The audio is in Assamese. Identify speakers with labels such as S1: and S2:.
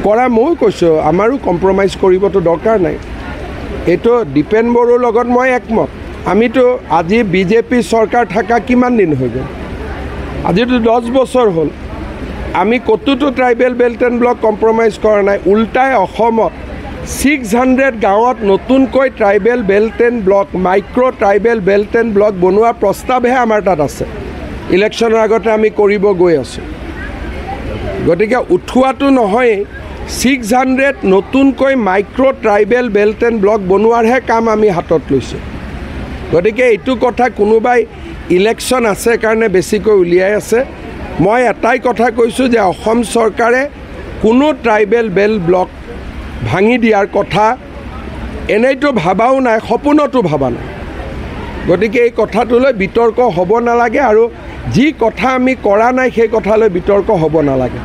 S1: কৰা মই কৈছোঁ আমাৰো কম্প্ৰমাইজ কৰিবতো দৰকাৰ নাই এইটো দীপেন বড়োৰ লগত মই একমত আমিতো আজি বিজেপি চৰকাৰ থকা কিমান দিন হৈ গ'ল আজিতো 10 বছৰ হ'ল আমি কতোতো tribal belt and block compromise কৰা নাই উল্টাই অসমত 600 গাঁৱত নতুনকৈ tribal belt and block micro' tribal belt and block বনোৱাৰ প্ৰস্তাৱহে আমাৰ তাত আছে ইলেকশ্যনৰ আগতে আমি কৰিব গৈ আছোঁ গতিকে উঠোৱাটো নহয় 600 নতুনকৈ micro' tribal belt and block বনোৱাৰহে কাম আমি হাতত লৈছোঁ গতিকে এইটো কথা কোনোবাই ইলেকশ্যন আছে কাৰণে বেছিকৈ উলিয়াই আছে মই এটাই কথা কৈছোঁ যে অসম চৰকাৰে কোনো ট্ৰাইবেল বেল্ট ব্লক ভাঙি দিয়াৰ কথা এনেইতো ভাবাও নাই সপোনতো ভাবা নাই গতিকে এই কথাটোলৈ বিতৰ্ক হ'ব নালাগে আৰু যি কথা আমি কৰা নাই সেই কথালৈ বিতৰ্ক হ'ব নালাগে